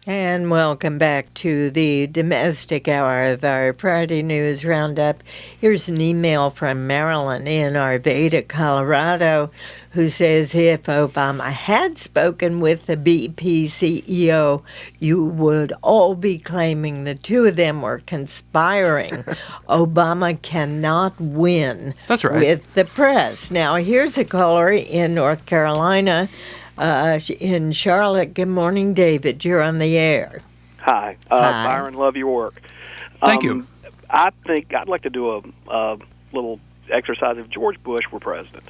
And welcome back to the domestic hour of our Friday News Roundup. Here's an email from Marilyn in Arvada, Colorado, who says if Obama had spoken with the BP CEO, you would all be claiming the two of them were conspiring. Obama cannot win That's right. with the press. Now, here's a caller in North Carolina. In Charlotte. Good morning, David. You're on the air. Hi. Hi. Byron, love your work. Thank you. I think I'd like to do a little exercise if George Bush were president,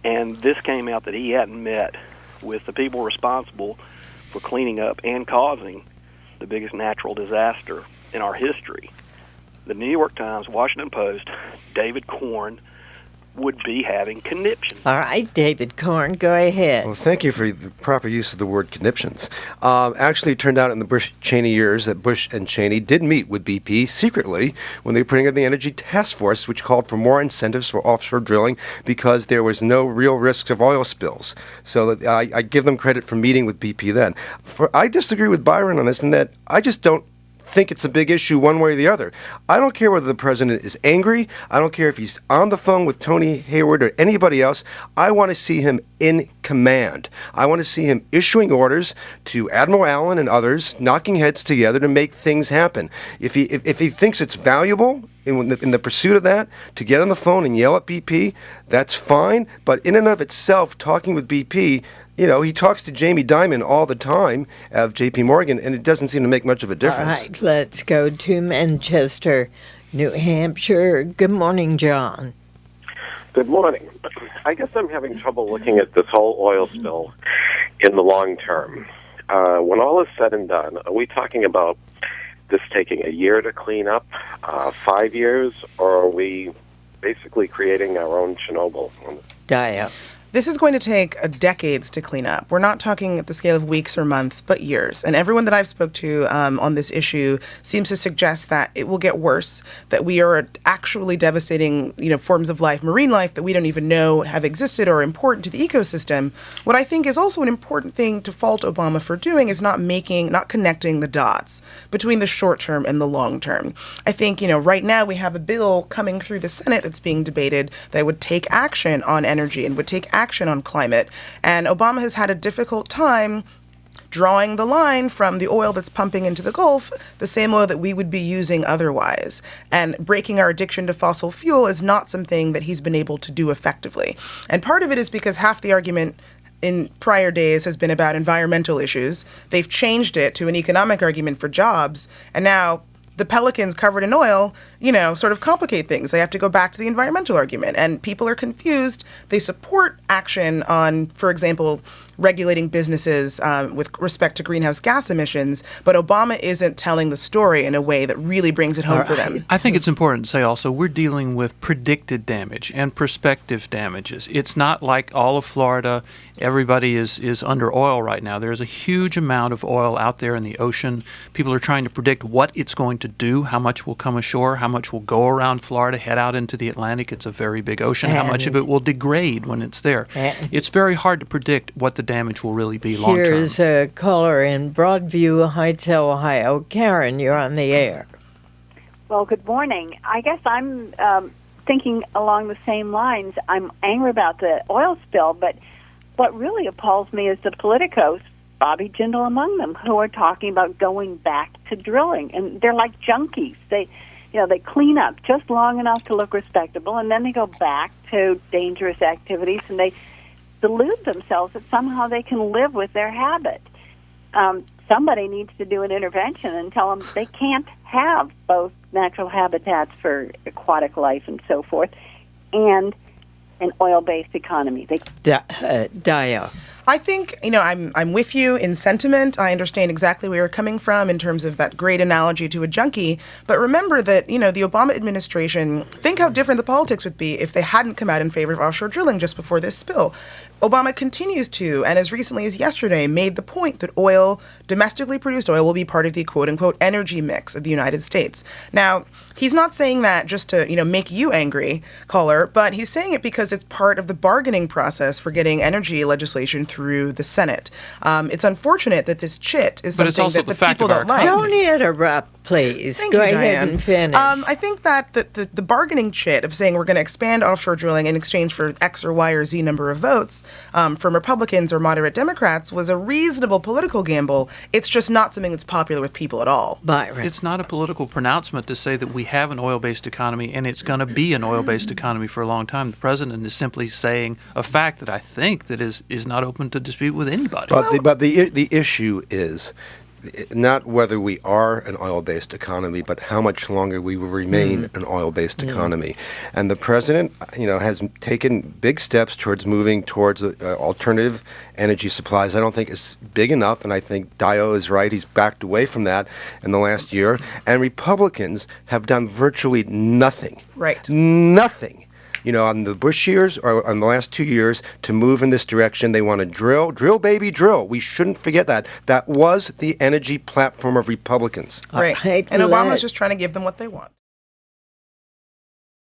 and this came out that he hadn't met with the people responsible for cleaning up and causing the biggest natural disaster in our history. The New York Times, Washington Post, David Corn, would be having conniptions. All right, David Corn, go ahead. Well, thank you for the proper use of the word conniptions. Actually, it turned out in the Bush-Cheney years that Bush and Cheney did meet with BP secretly when they were putting in the Energy Task Force, which called for more incentives for offshore drilling because there was no real risks of oil spills. So I give them credit for meeting with BP then. I disagree with Byron on this in that I just don't think it's a big issue one way or the other. I don't care whether the president is angry. I don't care if he's on the phone with Tony Hayward or anybody else. I want to see him in command. I want to see him issuing orders to Admiral Allen and others, knocking heads together to make things happen. If he thinks it's valuable in the pursuit of that to get on the phone and yell at BP, that's fine. But in and of itself, talking with BP, he talks to Jamie Dimon all the time of J.P. Morgan, and it doesn't seem to make much of a difference. All right, let's go to Manchester, New Hampshire. Good morning, John. Good morning. I guess I'm having trouble looking at this whole oil spill in the long term. When all is said and done, are we talking about this taking a year to clean up, 5 years, or are we basically creating our own Chernobyl? Diane. This is going to take decades to clean up. We're not talking at the scale of weeks or months, but years. And everyone that I've spoke to on this issue seems to suggest that it will get worse, that we are actually devastating, forms of life, marine life, that we don't even know have existed or are important to the ecosystem. What I think is also an important thing to fault Obama for doing is not connecting the dots between the short term and the long term. I think, right now we have a bill coming through the Senate that's being debated that would take action on energy and would take action on climate. And Obama has had a difficult time drawing the line from the oil that's pumping into the Gulf, the same oil that we would be using otherwise. And breaking our addiction to fossil fuel is not something that he's been able to do effectively. And part of it is because half the argument in prior days has been about environmental issues. They've changed it to an economic argument for jobs. And now the pelicans covered in oil, sort of complicate things. They have to go back to the environmental argument. And people are confused. They support action on, for example, regulating businesses with respect to greenhouse gas emissions, but Obama isn't telling the story in a way that really brings it home for them. I think it's important to say also we're dealing with predicted damage and prospective damages. It's not like all of Florida, everybody is under oil right now. There's a huge amount of oil out there in the ocean. People are trying to predict what it's going to do, how much will come ashore, how much will go around Florida, head out into the Atlantic. It's a very big ocean. How much of it will degrade when it's there. It's very hard to predict what the damage will really be long term. Here's a caller in Broadview Heights, Ohio. Karen, you're on the air. Well, good morning. I guess I'm thinking along the same lines. I'm angry about the oil spill, but what really appalls me is the politicos, Bobby Jindal among them, who are talking about going back to drilling. And they're like junkies. They clean up just long enough to look respectable, and then they go back to dangerous activities, and they delude themselves that somehow they can live with their habit. Somebody needs to do an intervention and tell them they can't have both natural habitats for aquatic life and so forth and an oil-based economy. Dio. I think, I'm with you in sentiment. I understand exactly where you're coming from in terms of that great analogy to a junkie. But remember that, the Obama administration, think how different the politics would be if they hadn't come out in favor of offshore drilling just before this spill. Obama continues to, and as recently as yesterday, made the point that domestically produced oil, will be part of the quote-unquote energy mix of the United States. Now, he's not saying that just to, make you angry, caller, but he's saying it because it's part of the bargaining process for getting energy legislation through the Senate. It's unfortunate that this chit is something that the people don't like. Don't interrupt, please. Thank Go you, ahead Diane. and finish. I think that the bargaining chit of saying we're going to expand offshore drilling in exchange for X or Y or Z number of votes from Republicans or moderate Democrats was a reasonable political gamble. It's just not something that's popular with people at all. Byron. It's not a political pronouncement to say that we have an oil-based economy and it's going to be an oil-based economy for a long time. The president is simply saying a fact that I think that is not open to dispute with anybody. But the issue is not whether we are an oil-based economy, but how much longer we will remain an oil-based economy. And the president, has taken big steps towards moving towards alternative energy supplies. I don't think it's big enough, and I think Dio is right. He's backed away from that in the last year. And Republicans have done virtually nothing. Right. Nothing. On the Bush years or on the last 2 years to move in this direction. They want to drill, baby, drill. We shouldn't forget that. That was the energy platform of Republicans. Right. And Obama's just trying to give them what they want.